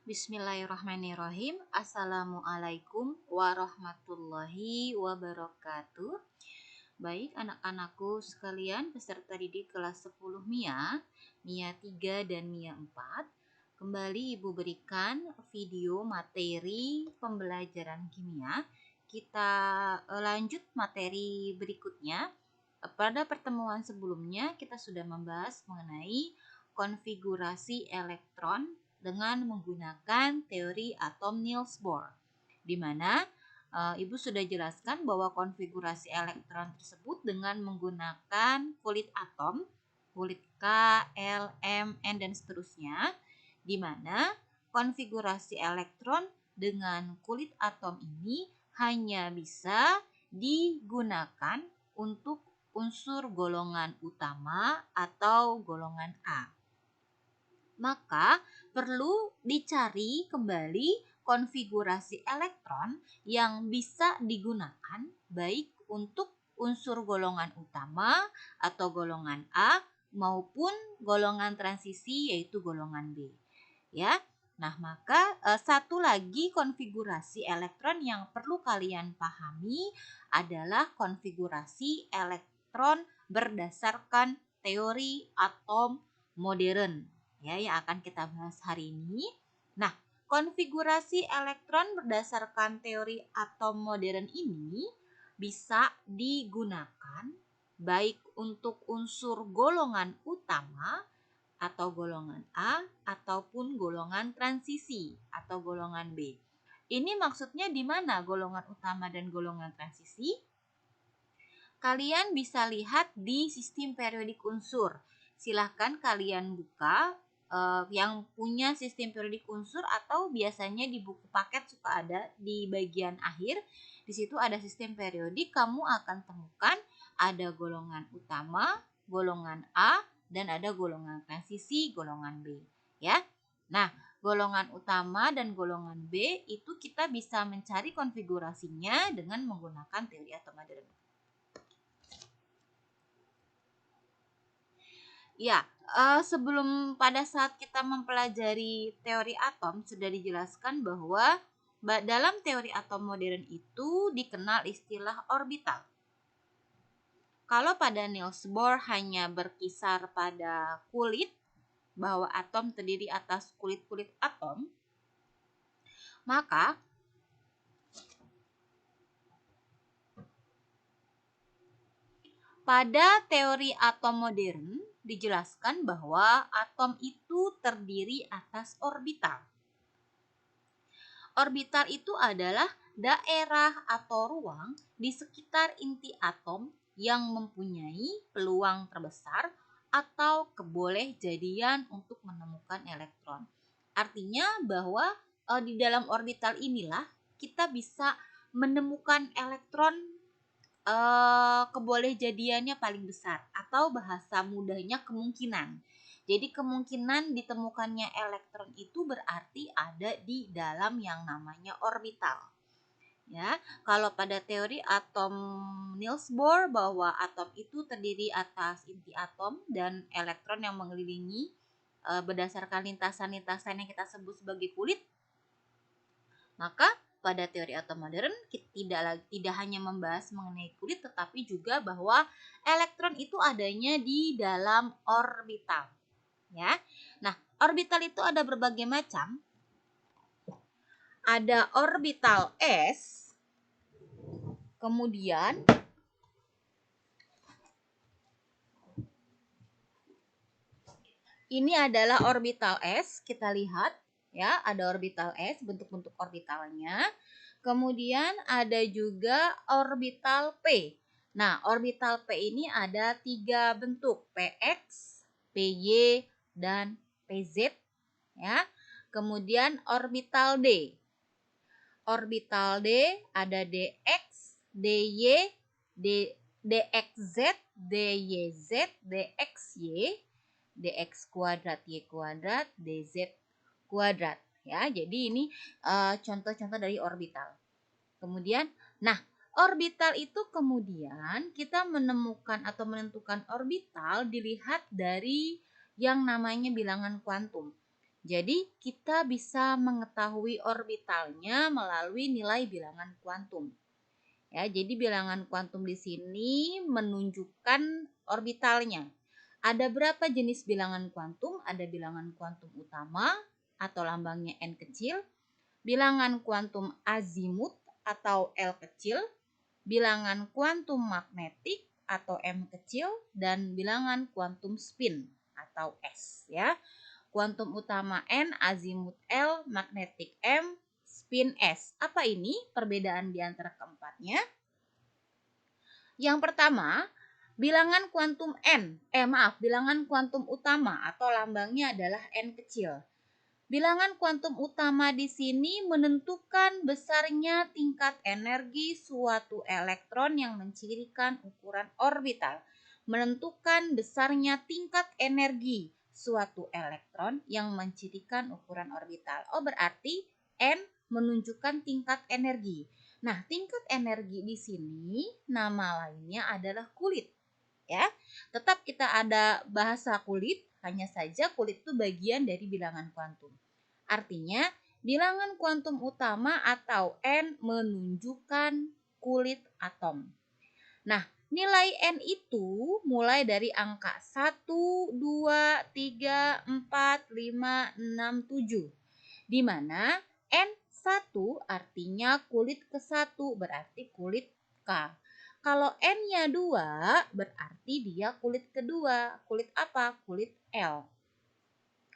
Bismillahirrahmanirrahim. Assalamualaikum warahmatullahi wabarakatuh. Baik anak-anakku sekalian peserta didik kelas 10 MIA 3 dan MIA 4. Kembali Ibu berikan video materi pembelajaran kimia. Kita lanjut materi berikutnya. Pada pertemuan sebelumnya kita sudah membahas mengenai konfigurasi elektron dengan menggunakan teori atom Niels Bohr, di mana Ibu sudah jelaskan bahwa konfigurasi elektron tersebut dengan menggunakan kulit atom, kulit K, L, M, N, dan seterusnya, di mana konfigurasi elektron dengan kulit atom ini hanya bisa digunakan untuk unsur golongan utama atau golongan A. Maka perlu dicari kembali konfigurasi elektron yang bisa digunakan baik untuk unsur golongan utama atau golongan A maupun golongan transisi yaitu golongan B. Ya. Nah, maka satu lagi konfigurasi elektron yang perlu kalian pahami adalah konfigurasi elektron berdasarkan teori atom modern, ya, yang akan kita bahas hari ini. Nah, konfigurasi elektron berdasarkan teori atom modern ini bisa digunakan baik untuk unsur golongan utama atau golongan A ataupun golongan transisi atau golongan B. Ini maksudnya di mana golongan utama dan golongan transisi? Kalian bisa lihat di sistem periodik unsur. Silahkan kalian buka yang punya sistem periodik unsur atau biasanya di buku paket suka ada di bagian akhir. Di situ ada sistem periodik, kamu akan temukan ada golongan utama, golongan A, dan ada golongan transisi, golongan B. Ya. Nah, golongan utama dan golongan B itu kita bisa mencari konfigurasinya dengan menggunakan teori atom modern. Ya, sebelum pada saat kita mempelajari teori atom sudah dijelaskan bahwa dalam teori atom modern itu dikenal istilah orbital. Kalau pada Niels Bohr hanya berkisar pada kulit, bahwa atom terdiri atas kulit-kulit atom, maka pada teori atom modern dijelaskan bahwa atom itu terdiri atas orbital. Orbital itu adalah daerah atau ruang di sekitar inti atom yang mempunyai peluang terbesar atau kebolehjadian untuk menemukan elektron. Artinya bahwa di dalam orbital inilah kita bisa menemukan elektron, kebolehjadiannya paling besar, atau bahasa mudahnya kemungkinan. Jadi kemungkinan ditemukannya elektron itu berarti ada di dalam yang namanya orbital. Ya, kalau pada teori atom Niels Bohr bahwa atom itu terdiri atas inti atom dan elektron yang mengelilingi berdasarkan lintasan-lintasan yang kita sebut sebagai kulit. Maka pada teori atom modern tidak hanya membahas mengenai kulit, tetapi juga bahwa elektron itu adanya di dalam orbital. Ya, nah orbital itu ada berbagai macam. Ada orbital S, kemudian ini adalah orbital S. Kita lihat, ya, ada orbital S, bentuk-bentuk orbitalnya. Kemudian ada juga orbital P. Nah, orbital P ini ada 3 bentuk, PX, PY, dan PZ. Ya. Kemudian orbital D. Orbital D ada DX, DY, DXZ, DYZ, DXY, DX kuadrat, Y kuadrat, DZ kuadrat. Ya, jadi ini contoh-contoh dari orbital. Kemudian, nah, orbital itu kemudian kita menemukan atau menentukan orbital dilihat dari yang namanya bilangan kuantum. Jadi kita bisa mengetahui orbitalnya melalui nilai bilangan kuantum. Ya, jadi bilangan kuantum di sini menunjukkan orbitalnya. Ada berapa jenis bilangan kuantum? Ada bilangan kuantum utama atau lambangnya n kecil, bilangan kuantum azimut atau L kecil, bilangan kuantum magnetik atau M kecil, dan bilangan kuantum spin atau S ya. Kuantum utama N, azimut L, magnetik M, spin S. Apa ini perbedaan di antara keempatnya? Yang pertama, bilangan kuantum bilangan kuantum utama atau lambangnya adalah N kecil. Bilangan kuantum utama di sini menentukan besarnya tingkat energi suatu elektron yang mencirikan ukuran orbital. Menentukan besarnya tingkat energi suatu elektron yang mencirikan ukuran orbital. Oh, berarti N menunjukkan tingkat energi. Nah, tingkat energi di sini nama lainnya adalah kulit. Ya, tetap kita ada bahasa kulit, hanya saja kulit itu bagian dari bilangan kuantum. Artinya, bilangan kuantum utama atau N menunjukkan kulit atom. Nah, nilai N itu mulai dari angka 1, 2, 3, 4, 5, 6, 7. Di mana N1 artinya kulit ke-1 berarti kulit K. Kalau N-nya 2 berarti dia kulit kedua. Kulit apa? Kulit L.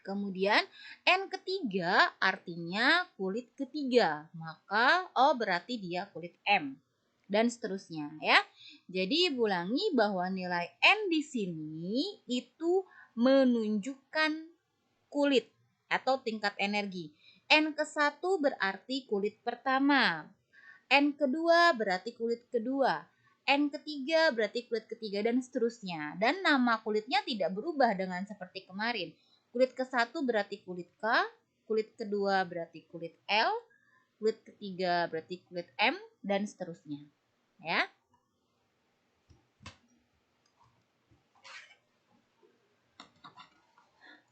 Kemudian N ketiga artinya kulit ketiga. Maka O berarti dia kulit M. Dan seterusnya ya. Jadi ulangi bahwa nilai N di sini itu menunjukkan kulit atau tingkat energi. N ke-1 berarti kulit pertama. N kedua berarti kulit kedua. N ketiga berarti kulit ketiga dan seterusnya. Dan nama kulitnya tidak berubah dengan seperti kemarin. Kulit ke-1 berarti kulit K, kulit kedua berarti kulit L, kulit ketiga berarti kulit M dan seterusnya. Ya.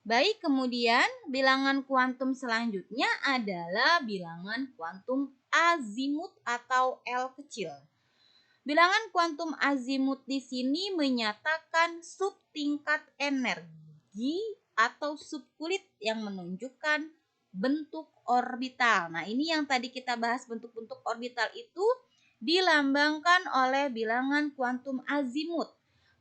Baik, kemudian bilangan kuantum selanjutnya adalah bilangan kuantum azimut atau L kecil. Bilangan kuantum azimut di sini menyatakan subtingkat energi atau subkulit yang menunjukkan bentuk orbital. Nah, ini yang tadi kita bahas bentuk-bentuk orbital itu dilambangkan oleh bilangan kuantum azimut,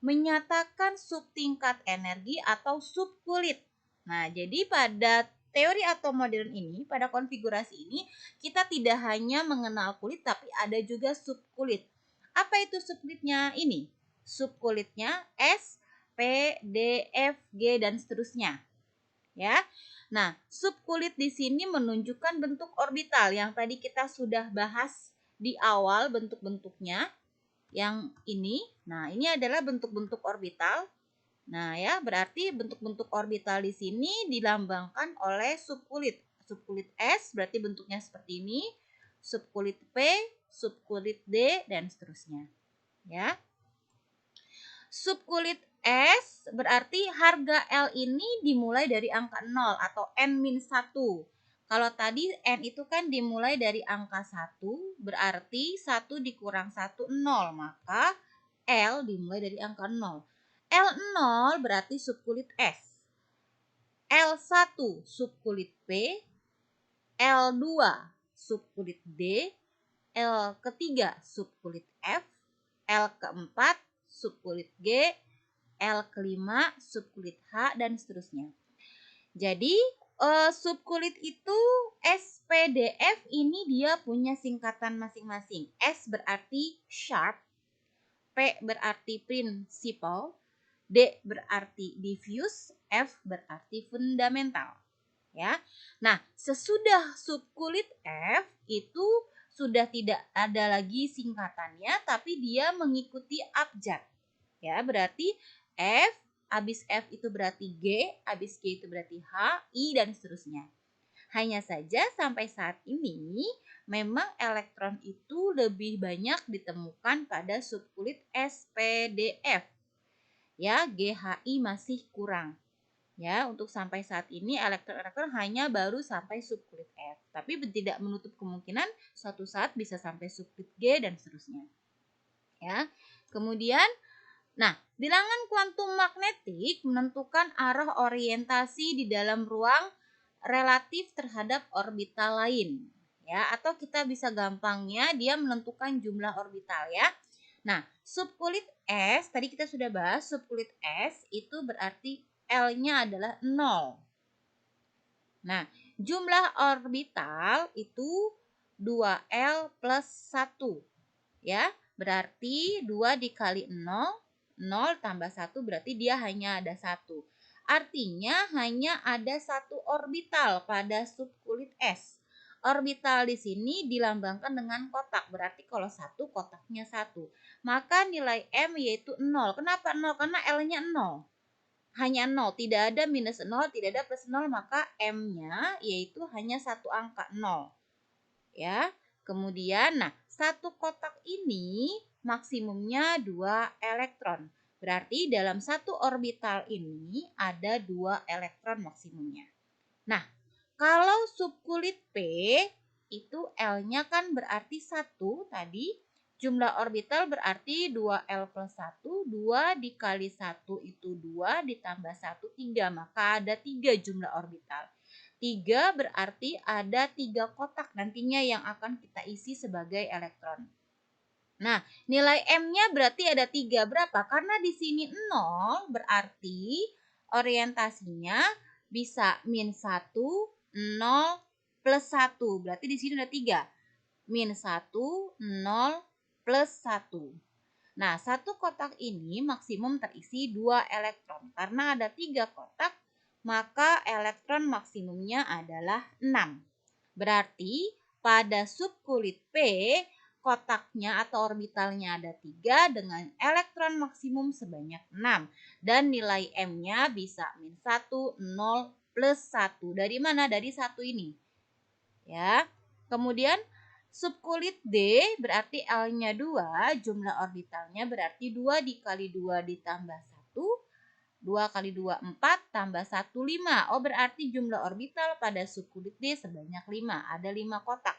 menyatakan subtingkat energi atau subkulit. Nah, jadi pada teori atom modern ini, pada konfigurasi ini, kita tidak hanya mengenal kulit, tapi ada juga subkulit. Apa itu subkulitnya ini? Subkulitnya S, P, D, F, G, dan seterusnya. Ya. Nah, subkulit di sini menunjukkan bentuk orbital yang tadi kita sudah bahas di awal bentuk-bentuknya. Yang ini, nah ini adalah bentuk-bentuk orbital. Nah ya, berarti bentuk-bentuk orbital di sini dilambangkan oleh subkulit. Subkulit S berarti bentuknya seperti ini, subkulit P, subkulit D, dan seterusnya. Ya. Subkulit S berarti harga L ini dimulai dari angka 0 atau N-1. Kalau tadi N itu kan dimulai dari angka 1, berarti 1 dikurang 1, 0. Maka L dimulai dari angka 0. L0 berarti subkulit S. L1 subkulit P. L2 subkulit D. L ketiga subkulit F. L keempat subkulit G. L kelima subkulit H dan seterusnya. Jadi subkulit itu SPDF ini dia punya singkatan masing-masing. S berarti sharp, P berarti principal, D berarti diffuse, F berarti fundamental. Ya. Nah, sesudah subkulit F itu sudah tidak ada lagi singkatannya, tapi dia mengikuti abjad. Ya, berarti F, habis F itu berarti G, habis G itu berarti H, I, dan seterusnya. Hanya saja sampai saat ini memang elektron itu lebih banyak ditemukan pada subkulit SPDF. Ya, GHI masih kurang. Ya, untuk sampai saat ini elektron-elektron hanya baru sampai subkulit F, tapi tidak menutup kemungkinan suatu saat bisa sampai subkulit G dan seterusnya. Ya. Kemudian, nah, bilangan kuantum magnetik menentukan arah orientasi di dalam ruang relatif terhadap orbital lain. Ya, atau kita bisa gampangnya dia menentukan jumlah orbital ya. Nah, subkulit S, tadi kita sudah bahas, subkulit S itu berarti L-nya adalah 0. Nah, jumlah orbital itu 2L plus 1. Ya, berarti 2 dikali 0, 0 tambah 1 berarti dia hanya ada 1. Artinya hanya ada satu orbital pada subkulit S. Orbital di sini dilambangkan dengan kotak, berarti kalau satu kotaknya 1. Maka nilai M yaitu 0. Kenapa 0? Karena L-nya 0. Hanya 0, tidak ada minus 0, tidak ada plus 0, maka M-nya yaitu hanya satu angka 0. Ya. Kemudian, nah, satu kotak ini maksimumnya 2 elektron. Berarti dalam satu orbital ini ada 2 elektron maksimumnya. Nah, kalau subkulit P itu L-nya kan berarti 1 tadi. Jumlah orbital berarti 2L plus 1. 2 dikali 1 itu 2 ditambah 1, 3. Maka ada 3 jumlah orbital. 3 berarti ada 3 kotak nantinya yang akan kita isi sebagai elektron. Nah, nilai M-nya berarti ada 3. Berapa? Karena di sini 0 berarti orientasinya bisa min 1, 0, plus 1. Berarti di sini ada 3. Min 1, 0, plus 1. Nah, satu kotak ini maksimum terisi 2 elektron. Karena ada 3 kotak, maka elektron maksimumnya adalah 6. Berarti pada subkulit P, kotaknya atau orbitalnya ada 3 dengan elektron maksimum sebanyak 6. Dan nilai M-nya bisa min 1, 0, plus 1. Dari mana? Dari 1 ini. Ya. Kemudian subkulit D berarti L-nya 2, jumlah orbitalnya berarti 2 dikali 2 ditambah 1. 2 kali 2, 4, tambah 1, 5. Oh, berarti jumlah orbital pada subkulit D sebanyak 5. Ada 5 kotak.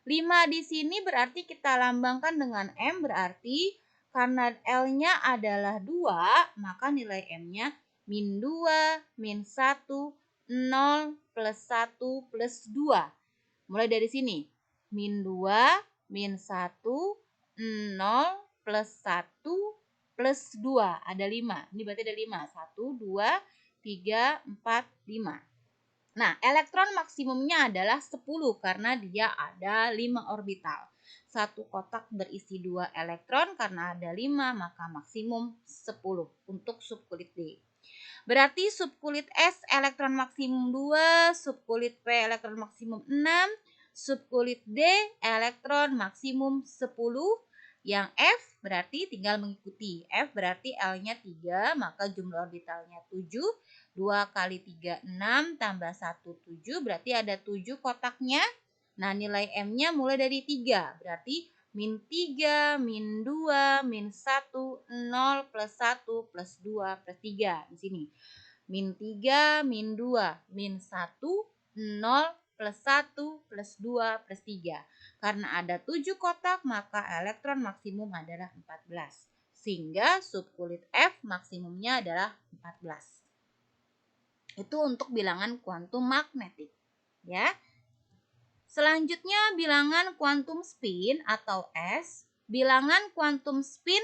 5 di sini berarti kita lambangkan dengan M, berarti karena L-nya adalah 2, maka nilai M-nya min 2, min 1, 0, plus 1, plus 2. Mulai dari sini. Min 2, min 1, 0, plus 1, plus 2. Ada 5. Ini berarti ada 5. 1, 2, 3, 4, 5. Nah, elektron maksimumnya adalah 10 karena dia ada 5 orbital. Satu kotak berisi 2 elektron karena ada 5, maka maksimum 10 untuk subkulit D. Berarti subkulit S elektron maksimum 2, subkulit P elektron maksimum 6, subkulit D elektron maksimum 10. Yang F berarti tinggal mengikuti. F berarti L-nya 3, maka jumlah orbitalnya 7. 2 kali 3, 6, tambah 1, 7. Berarti ada 7 kotaknya. Nah, nilai M-nya mulai dari 3. Berarti min 3, min 2, min 1, 0, plus 1, plus 2, plus 3. Di sini. Min 3, min 2, min 1, 0, plus 1, plus 2, plus 3. Karena ada 7 kotak, maka elektron maksimum adalah 14. Sehingga subkulit F maksimumnya adalah 14. Itu untuk bilangan kuantum magnetik. Ya. Selanjutnya bilangan kuantum spin atau S. Bilangan kuantum spin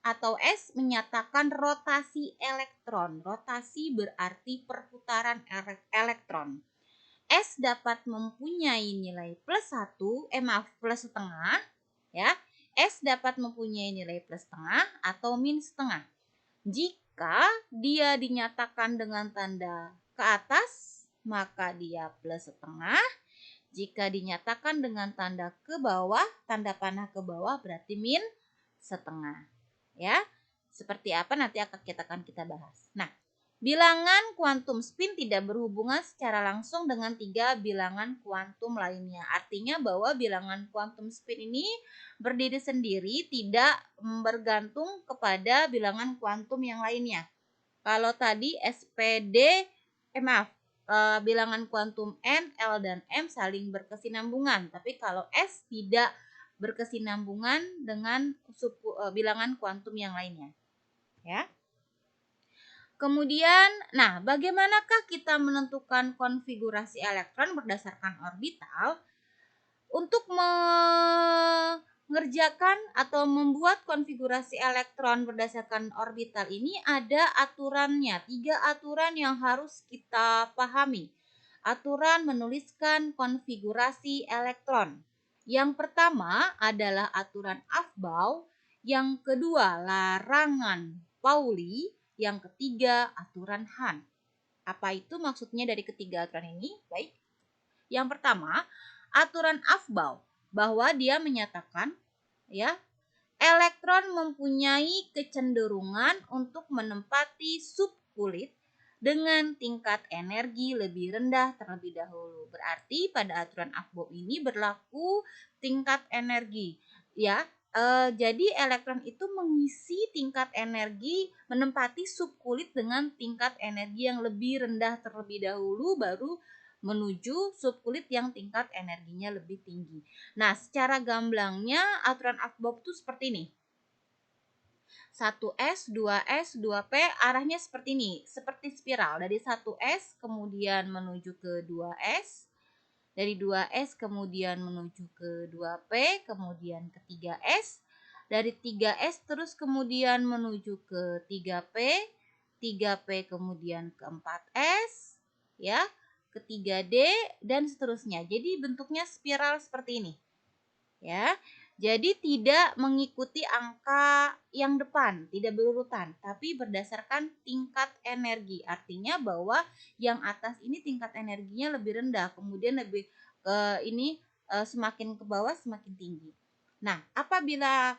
atau S menyatakan rotasi elektron. Rotasi berarti perputaran elektron. S dapat mempunyai nilai plus 1, plus setengah, ya. S dapat mempunyai nilai plus setengah atau min setengah. Jika dia dinyatakan dengan tanda ke atas, maka dia plus setengah. Jika dinyatakan dengan tanda ke bawah, tanda panah ke bawah berarti min setengah. Ya, seperti apa nanti kita bahas. Nah, bilangan kuantum spin tidak berhubungan secara langsung dengan 3 bilangan kuantum lainnya. Artinya bahwa bilangan kuantum spin ini berdiri sendiri, tidak bergantung kepada bilangan kuantum yang lainnya. Kalau tadi bilangan kuantum N, L, dan M saling berkesinambungan. Tapi kalau S tidak berkesinambungan dengan bilangan kuantum yang lainnya. Ya. Kemudian, nah bagaimanakah kita menentukan konfigurasi elektron berdasarkan orbital? Untuk mengerjakan atau membuat konfigurasi elektron berdasarkan orbital ini ada aturannya, 3 aturan yang harus kita pahami. Aturan menuliskan konfigurasi elektron. Yang pertama aturan aturan Aufbau, yang kedua larangan Pauli, yang ketiga aturan Hahn. Apa itu maksudnya dari ketiga aturan ini? Baik. Yang pertama, aturan Aufbau, bahwa dia menyatakan ya, elektron mempunyai kecenderungan untuk menempati subkulit dengan tingkat energi lebih rendah terlebih dahulu. Berarti pada aturan Aufbau ini berlaku tingkat energi, ya. Jadi elektron itu mengisi tingkat energi, menempati subkulit dengan tingkat energi yang lebih rendah terlebih dahulu, baru menuju subkulit yang tingkat energinya lebih tinggi. Nah, secara gamblangnya aturan Aufbau itu seperti ini. 1S, 2S, 2P arahnya seperti ini, seperti spiral. Dari 1S kemudian menuju ke 2S, dari 2S kemudian menuju ke 2P, kemudian ke 3S, dari 3S terus kemudian menuju ke 3P, 3P kemudian ke 4S, ya, ke 3D dan seterusnya. Jadi bentuknya spiral seperti ini. Ya. Jadi tidak mengikuti angka yang depan, tidak berurutan, tapi berdasarkan tingkat energi. Artinya bahwa yang atas ini tingkat energinya lebih rendah, kemudian lebih semakin ke bawah semakin tinggi. Nah, apabila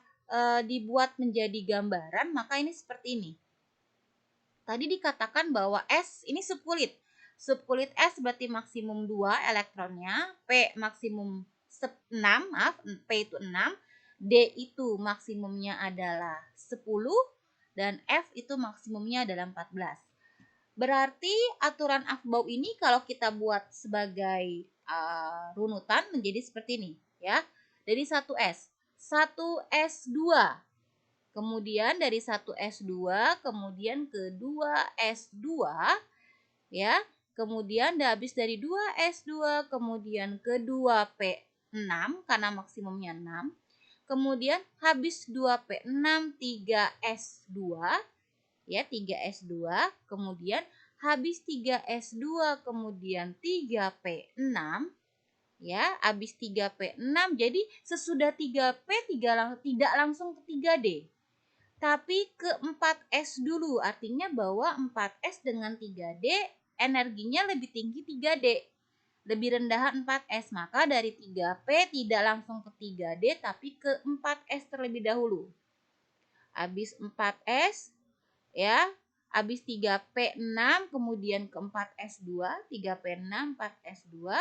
dibuat menjadi gambaran, maka ini seperti ini. Tadi dikatakan bahwa S ini subkulit. Subkulit S berarti maksimum 2 elektronnya, P maksimum 6, P itu 6, D itu maksimumnya adalah 10, dan F itu maksimumnya adalah 14. Berarti aturan Aufbau ini kalau kita buat sebagai runutan menjadi seperti ini, ya. Dari 1S, 1S2, kemudian dari 1S2 kemudian ke 2S2, ya. Kemudian habis dari 2S2 kemudian ke 2P6 karena maksimumnya 6. Kemudian habis 2P6 3S2, ya, 3S2, kemudian habis 3S2 kemudian 3P6, ya, habis 3P6. Jadi sesudah 3P tidak langsung ke 3D, tapi ke 4S dulu. Artinya bahwa 4S dengan 3D energinya lebih tinggi 3D, lebih rendah 4S. Maka dari 3P tidak langsung ke 3D tapi ke 4S terlebih dahulu. Habis 4S, ya, habis 3P6 kemudian ke 4S2, 3P6 4S2,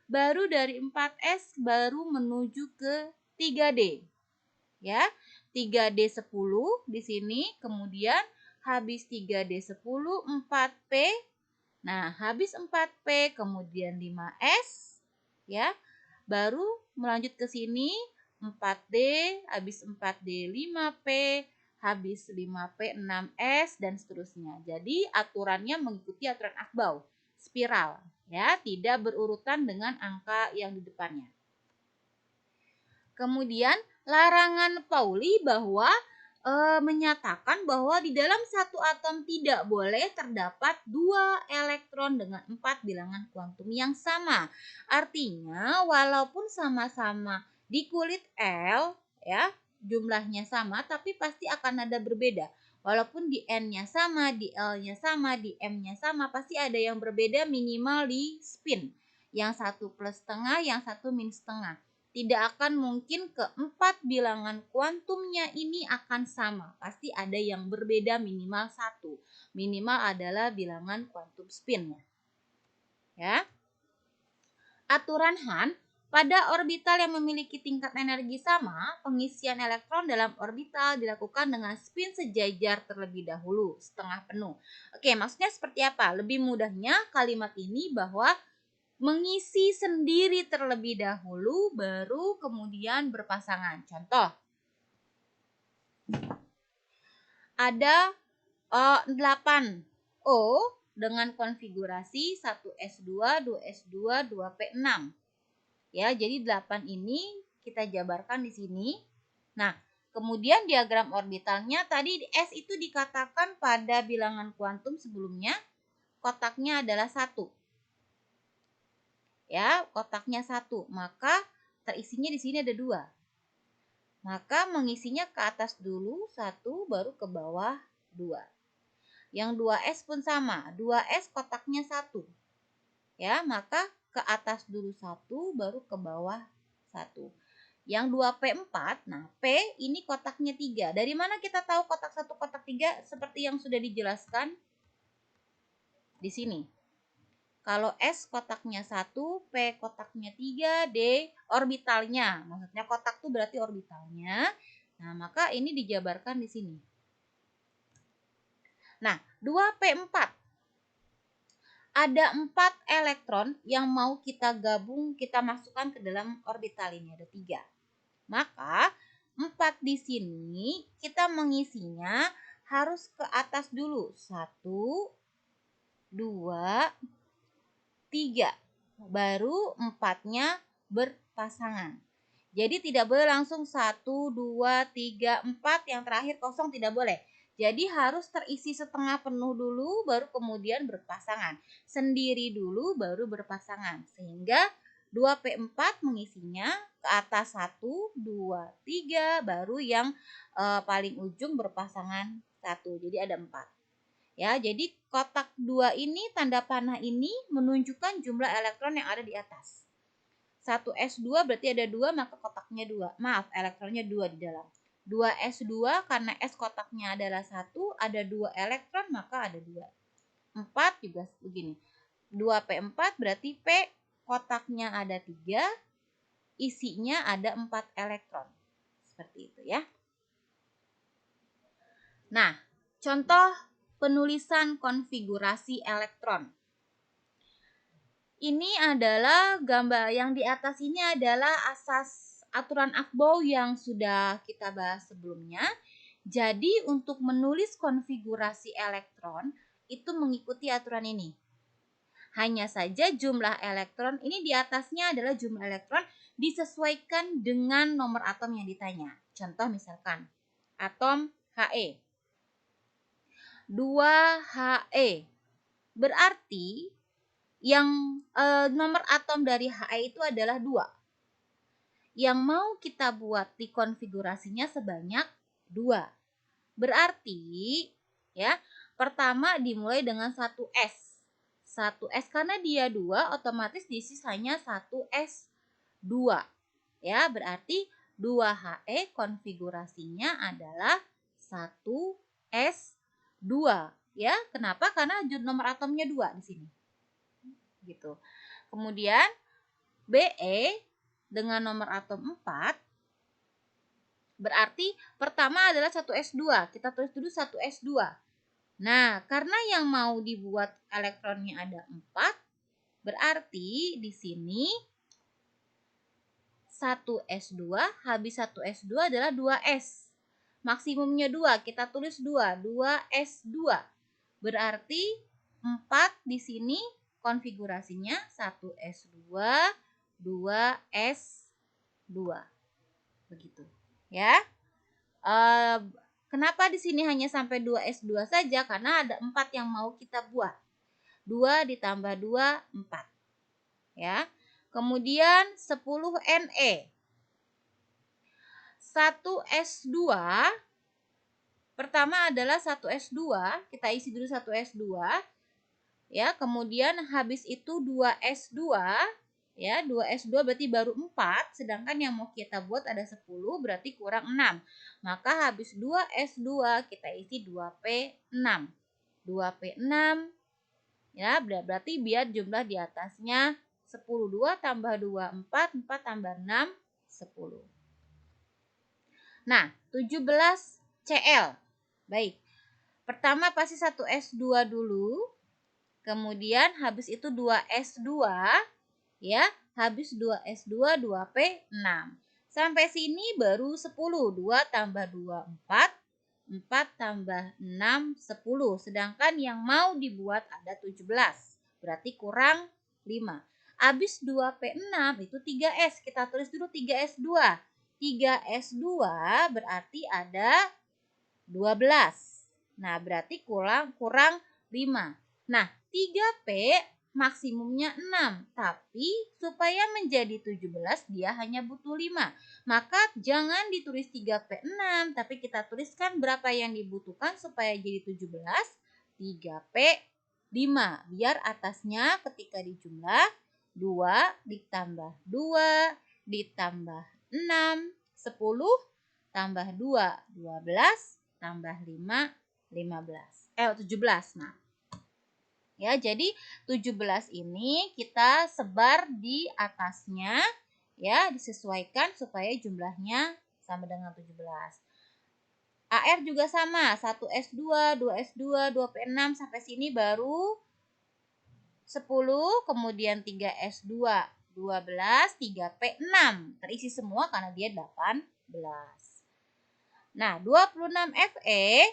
baru dari 4S baru menuju ke 3D. Ya, 3D10 di sini, kemudian habis 3D10 4P. Nah, habis 4P kemudian 5S, ya. Baru melanjut ke sini 4D, habis 4D 5P, habis 5P 6S dan seterusnya. Jadi aturannya mengikuti aturan Aufbau, spiral, ya, tidak berurutan dengan angka yang di depannya. Kemudian larangan Pauli bahwa menyatakan bahwa di dalam satu atom tidak boleh terdapat 2 elektron dengan 4 bilangan kuantum yang sama. Artinya walaupun sama-sama di kulit L, ya, jumlahnya sama tapi pasti akan ada berbeda. Walaupun di N-nya sama, di L-nya sama, di M-nya sama, pasti ada yang berbeda minimal di spin. Yang satu plus setengah, yang satu minus setengah. Tidak akan mungkin keempat bilangan kuantumnya ini akan sama. Pasti ada yang berbeda minimal satu. Minimal adalah bilangan kuantum spinnya. Ya. Aturan Hahn Pada orbital yang memiliki tingkat energi sama, pengisian elektron dalam orbital dilakukan dengan spin sejajar terlebih dahulu, setengah penuh. Oke, maksudnya seperti apa? Lebih mudahnya kalimat ini bahwa mengisi sendiri terlebih dahulu, baru kemudian berpasangan. Contoh, ada 8 O dengan konfigurasi 1s2, 2s2, 2p6. Ya, jadi 8 ini kita jabarkan di sini. Nah, kemudian diagram orbitalnya tadi S itu dikatakan pada bilangan kuantum sebelumnya kotaknya adalah 1. Ya, kotaknya 1. Maka terisinya di sini ada 2. Maka mengisinya ke atas dulu 1 baru ke bawah 2. Yang 2S pun sama, 2S kotaknya 1. Ya, maka ke atas dulu 1 baru ke bawah 1. Yang 2P4, nah P ini kotaknya 3. Dari mana kita tahu kotak 1, kotak 3? Seperti yang sudah dijelaskan di sini. Kalau S kotaknya 1, P kotaknya 3, D orbitalnya. Maksudnya kotak itu berarti orbitalnya. Nah, maka ini dijabarkan di sini. Nah, 2P4. Ada 4 elektron yang mau kita gabung, kita masukkan ke dalam orbital ini. Ada 3. Maka 4 di sini kita mengisinya harus ke atas dulu. 1, 2, 3. Baru 4-nya berpasangan. Jadi tidak boleh langsung 1, 2, 3, 4 yang terakhir kosong, tidak boleh. Jadi harus terisi setengah penuh dulu baru kemudian berpasangan. Sendiri dulu baru berpasangan. Sehingga 2P4 mengisinya ke atas 1, 2, 3 baru yang paling ujung berpasangan 1. Jadi ada 4. Ya, jadi kotak 2 ini, tanda panah ini menunjukkan jumlah elektron yang ada di atas. 1s2 berarti ada 2, maka kotaknya 2. Maaf, elektronnya 2 di dalam. 2s2 karena S kotaknya adalah 1, ada 2 elektron, maka ada 2. 4 juga begini. 2p4 berarti P kotaknya ada 3, isinya ada 4 elektron. Seperti itu ya. Nah, contoh penulisan konfigurasi elektron. Ini adalah gambar yang di atas ini adalah asas aturan Afbau yang sudah kita bahas sebelumnya. Jadi untuk menulis konfigurasi elektron itu mengikuti aturan ini. Hanya saja jumlah elektron ini di atasnya adalah jumlah elektron disesuaikan dengan nomor atom yang ditanya. Contoh misalkan atom He. 2He. Berarti yang nomor atom dari He itu adalah 2. Yang mau kita buat di konfigurasinya sebanyak 2. Berarti ya, pertama dimulai dengan 1S. 1S karena dia 2 otomatis diisi hanya 1S2. Ya, berarti 2He konfigurasinya adalah 1S2. Ya, kenapa? Karena nomor atomnya 2 di sini. Gitu. Kemudian Be dengan nomor atom 4 berarti pertama adalah 1s2. Kita tulis dulu 1s2. Nah, karena yang mau dibuat elektronnya ada 4, berarti di sini 1s2 habis 1s2 adalah 2s. Maksimumnya 2, kita tulis 2, 2s2. Berarti 4 di sini konfigurasinya 1s2, 2s2. Begitu, ya. Kenapa di sini hanya sampai 2s2 saja? Karena ada 4 yang mau kita buat. 2 ditambah 2, 4. Ya. Kemudian 10Ne. 1s2 pertama adalah 1s2, kita isi dulu 1s2 ya, kemudian habis itu 2s2 ya, 2s2 berarti baru 4, sedangkan yang mau kita buat ada 10 berarti kurang 6. Maka habis 2s2 kita isi 2p6. 2p6 ya, berarti biar jumlah di atasnya 10. 2 tambah 2, 4. 4 tambah 6, 10. Nah, 17 Cl. Baik. Pertama pasti 1S2 dulu. Kemudian habis itu 2S2. Ya, habis 2S2, 2P6. Sampai sini baru 10. 2 tambah 2, 4. 4 tambah 6, 10. Sedangkan yang mau dibuat ada 17. Berarti kurang 5. Habis 2P6 itu 3S. Kita tulis dulu 3S2. 3S2 berarti ada 12. Nah, berarti kurang 5. Nah, 3P maksimumnya 6. Tapi supaya menjadi 17 dia hanya butuh 5. Maka jangan ditulis 3P6, tapi kita tuliskan berapa yang dibutuhkan supaya jadi 17. 3P5. Biar atasnya ketika dijumlah 2 ditambah 2 ditambah 6, 10 tambah 2, 12 tambah 5, 17. Nah, ya, jadi 17 ini kita sebar di atasnya, ya, disesuaikan supaya jumlahnya sama dengan 17. AR juga sama, 1S2, 2S2, 2P6 sampai sini baru 10, kemudian 3S2, 12, 3P6. Terisi semua karena dia 18. Nah, 26Fe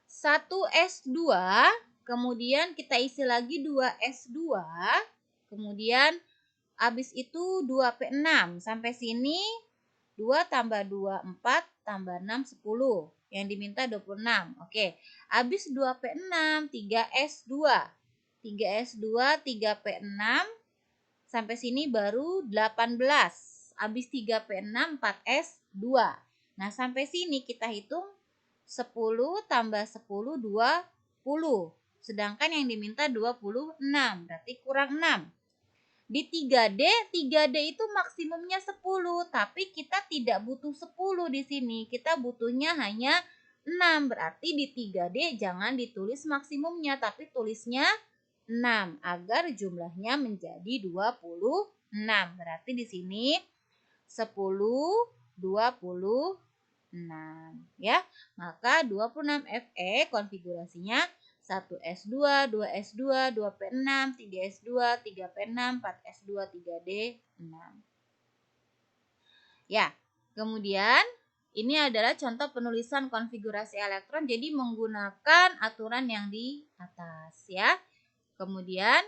1S2, kemudian kita isi lagi 2S2, kemudian habis itu 2P6. Sampai sini 2 tambah 2, 4, tambah 6, 10. Yang diminta 26. Oke, habis 2P6, 3S2. 3S2, 3P6. Sampai sini baru 18. Habis 3P6, 4S2. Nah, sampai sini kita hitung 10 tambah 10, 20. Sedangkan yang diminta 26. Berarti kurang 6. Di 3D, 3D itu maksimumnya 10. Tapi kita tidak butuh 10 di sini. Kita butuhnya hanya 6. Berarti di 3D jangan ditulis maksimumnya. Tapi tulisnya 6 agar jumlahnya menjadi 26. Berarti di sini 10, 26, ya. Maka 26Fe konfigurasinya 1S2, 2S2, 2P6, 3S2, 3P6, 4S2, 3D6. Ya, kemudian ini adalah contoh penulisan konfigurasi elektron, jadi menggunakan aturan yang di atas, ya. Kemudian,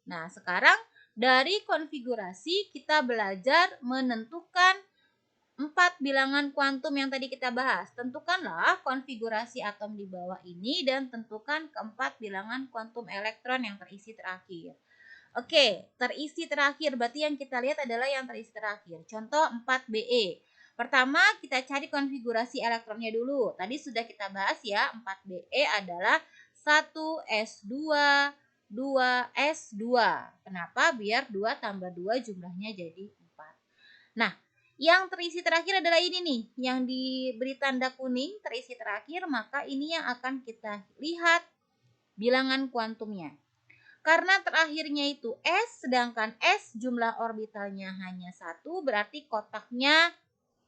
nah sekarang dari konfigurasi kita belajar menentukan 4 bilangan kuantum yang tadi kita bahas. Tentukanlah konfigurasi atom di bawah ini dan tentukan keempat bilangan kuantum elektron yang terisi terakhir. Oke, terisi terakhir berarti yang kita lihat adalah yang terisi terakhir. Contoh 4Be. Pertama kita cari konfigurasi elektronnya dulu. Tadi sudah kita bahas ya, 4Be adalah 1S2, 2S2. Kenapa? Biar 2 tambah 2 jumlahnya jadi 4. Nah, yang terisi terakhir adalah ini nih, yang diberi tanda kuning terisi terakhir, maka ini yang akan kita lihat bilangan kuantumnya. Karena terakhirnya itu S, sedangkan S jumlah orbitalnya hanya 1, berarti kotaknya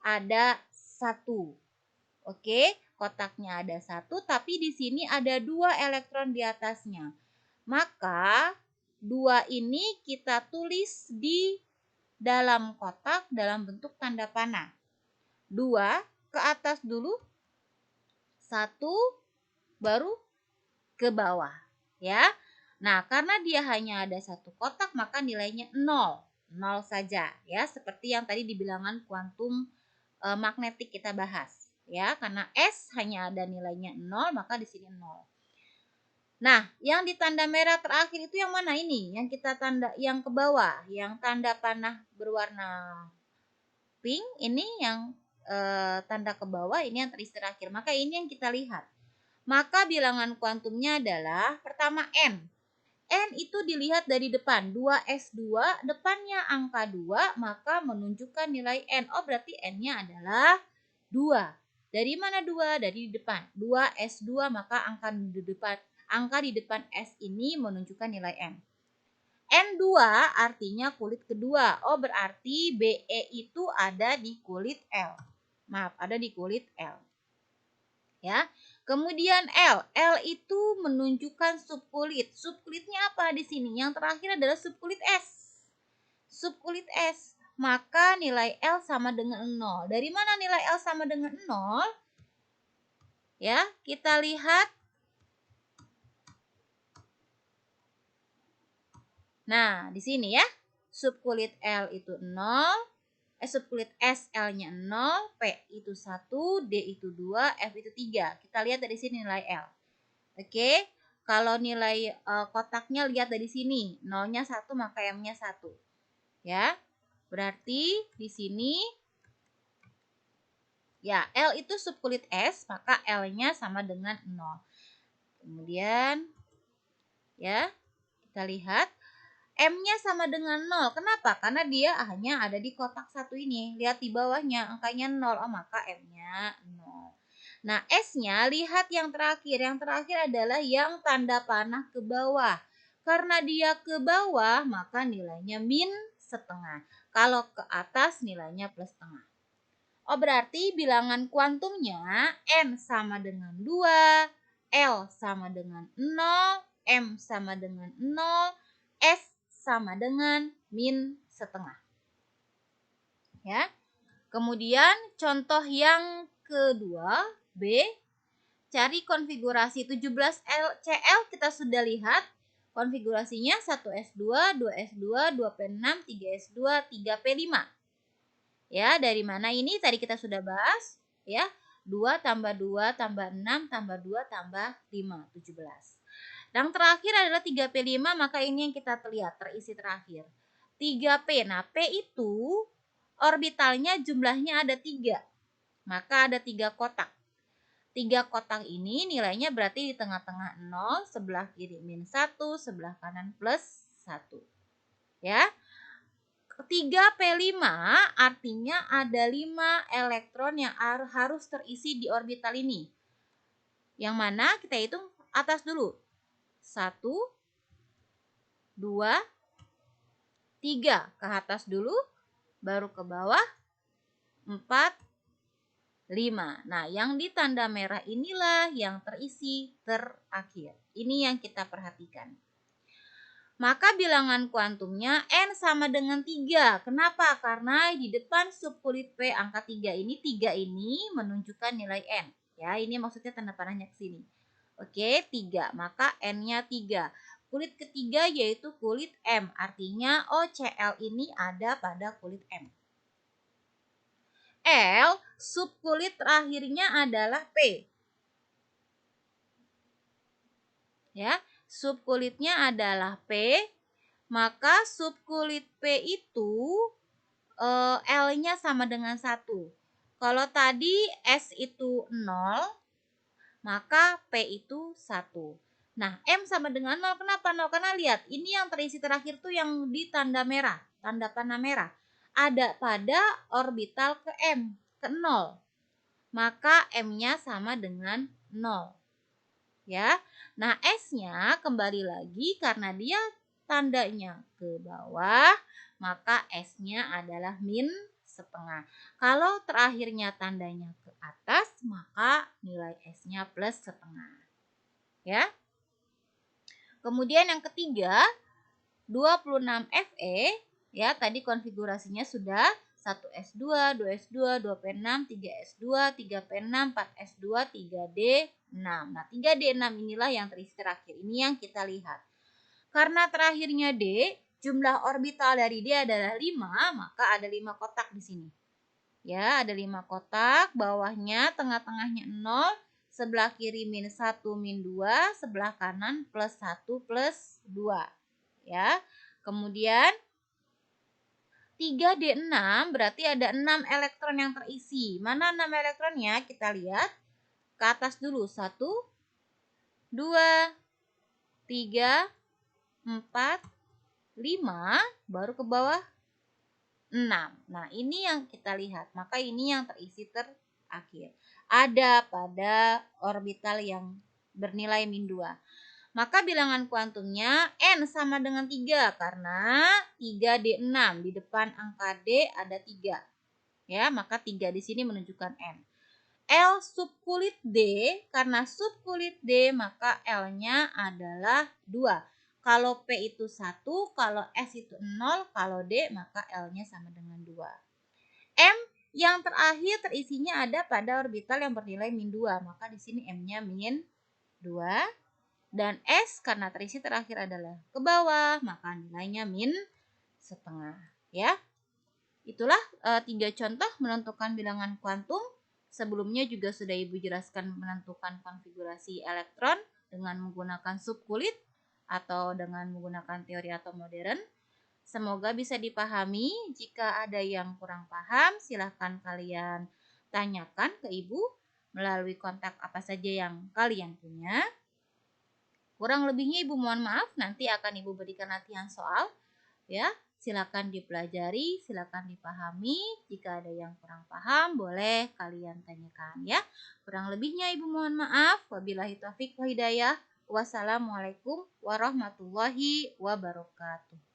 ada 1. Oke, kotaknya ada 1, tapi di sini ada 2 elektron di atasnya. Maka 2 ini kita tulis di dalam kotak dalam bentuk tanda panah. 2 ke atas dulu, 1 baru ke bawah, ya. Nah, karena dia hanya ada satu kotak maka nilainya 0. 0 saja, ya, seperti yang tadi di bilangan kuantum magnetik kita bahas, ya. Karena S hanya ada nilainya 0, maka di sini 0. Nah, yang ditanda merah terakhir itu yang mana ini? Yang kita tanda yang ke bawah, yang tanda panah berwarna pink, ini yang tanda ke bawah, ini yang terisi terakhir. Maka ini yang kita lihat. Maka bilangan kuantumnya adalah pertama N. N itu dilihat dari depan. 2S2, depannya angka 2, maka menunjukkan nilai N. Oh, berarti N-nya adalah 2. Dari mana 2? Dari depan. 2S2, maka angka di depan S ini menunjukkan nilai N. N2 artinya kulit kedua. Oh, berarti BE itu ada di kulit L. Maaf, ada di kulit L. Ya. Kemudian L. L itu menunjukkan subkulit. Subkulitnya apa di sini? Yang terakhir adalah subkulit S. Subkulit S. Maka nilai L sama dengan 0. Dari mana nilai L sama dengan 0? Ya, kita lihat. Nah, di sini ya. Subkulit L itu 0. Subkulit S L-nya 0, P itu 1, D itu 2, F itu 3. Kita lihat dari sini nilai L. Oke. Kalau nilai kotaknya lihat dari sini. 0-nya 1 maka M-nya 1. Ya. Berarti di sini ya L itu subkulit S, maka L-nya sama dengan 0. Kemudian ya, kita lihat M-nya sama dengan 0. Kenapa? Karena dia hanya ada di kotak satu ini. Lihat di bawahnya, angkanya 0. Oh, maka M-nya 0. Nah, S-nya lihat yang terakhir. Yang terakhir adalah yang tanda panah ke bawah. Karena dia ke bawah, maka nilainya min setengah. Kalau ke atas, nilainya plus setengah. Oh, berarti bilangan kuantumnya N sama dengan 2, L sama dengan 0, M sama dengan 0, S sama dengan min setengah. Ya. Kemudian contoh yang kedua, B, cari konfigurasi 17LCL kita sudah lihat. Konfigurasinya 1S2, 2S2, 2P6, 3S2, 3P5. Ya, dari mana ini? Tadi kita sudah bahas, ya. 2 tambah 2 tambah 6 tambah 2 tambah 5, 17. Yang terakhir adalah 3P5, maka ini yang kita lihat terisi terakhir. 3P. Nah, P itu orbitalnya jumlahnya ada 3. Maka ada 3 kotak. 3 kotak ini nilainya berarti di tengah-tengah 0, sebelah kiri min 1, sebelah kanan plus 1. Ya. 3P5 artinya ada 5 elektron yang harus terisi di orbital ini. Yang mana kita hitung atas dulu. 1, 2, 3. Ke atas dulu, baru ke bawah 4, 5. Nah, yang di tanda merah inilah yang terisi terakhir. Ini yang kita perhatikan. Maka bilangan kuantumnya N sama dengan 3. Kenapa? Karena di depan subkulit P angka 3 ini menunjukkan nilai N. Ya, ini maksudnya tanda panahnya ke sini. Oke, 3. Maka N-nya 3. Kulit ketiga yaitu kulit M. Artinya OCl ini ada pada kulit M. L, subkulit terakhirnya adalah P. Ya, subkulitnya adalah P, maka subkulit P itu L-nya sama dengan 1. Kalau tadi S itu 0, maka P itu 1. Nah, M sama dengan 0. Kenapa 0? Karena lihat, ini yang terisi terakhir tuh yang di tanda merah, tanda panah merah. Ada pada orbital ke M, ke 0. Maka M-nya sama dengan 0. Ya. Nah, S-nya kembali lagi karena dia tandanya ke bawah, maka S-nya adalah min setengah. Kalau terakhirnya tandanya ke atas, maka nilai S-nya plus setengah. Ya. Kemudian yang ketiga, 26 Fe, ya tadi konfigurasinya sudah 1S2, 2S2, 2P6, 3S2, 3P6, 4S2, 3D6. Nah, 3D6 inilah yang terisi terakhir. Ini yang kita lihat. Karena terakhirnya D, jumlah orbital dari D adalah 5, maka ada 5 kotak di sini. Ya, ada 5 kotak, bawahnya, tengah-tengahnya 0, sebelah kiri min 1, min 2, sebelah kanan plus 1, plus 2. Ya, kemudian 3D6 berarti ada 6 elektron yang terisi. Mana 6 elektronnya? Kita lihat ke atas dulu. 1, 2, 3, 4, 5, baru ke bawah 6. Nah, ini yang kita lihat. Maka ini yang terisi terakhir. Ada pada orbital yang bernilai min 2. Maka bilangan kuantumnya N sama dengan 3 karena 3D6. Di depan angka D ada 3. Ya, maka 3 di sini menunjukkan N. L sub kulit D, karena sub kulit D maka L-nya adalah 2. Kalau P itu 1, kalau S itu 0, kalau D maka L-nya sama dengan 2. M yang terakhir terisinya ada pada orbital yang bernilai min 2, maka di sini M-nya min 2. Dan S karena terisi terakhir adalah ke bawah, maka nilainya min setengah. Ya, itulah 3 contoh menentukan bilangan kuantum. Sebelumnya juga sudah Ibu jelaskan menentukan konfigurasi elektron dengan menggunakan subkulit atau dengan menggunakan teori atom modern. Semoga bisa dipahami. Jika ada yang kurang paham, silahkan kalian tanyakan ke Ibu melalui kontak apa saja yang kalian punya. Kurang lebihnya Ibu mohon maaf, nanti akan Ibu berikan latihan soal. Ya, silakan dipelajari, silakan dipahami. Jika ada yang kurang paham, boleh kalian tanyakan ya. Kurang lebihnya Ibu mohon maaf. Wabillahi taufik wa hidayah. Wassalamualaikum warahmatullahi wabarakatuh.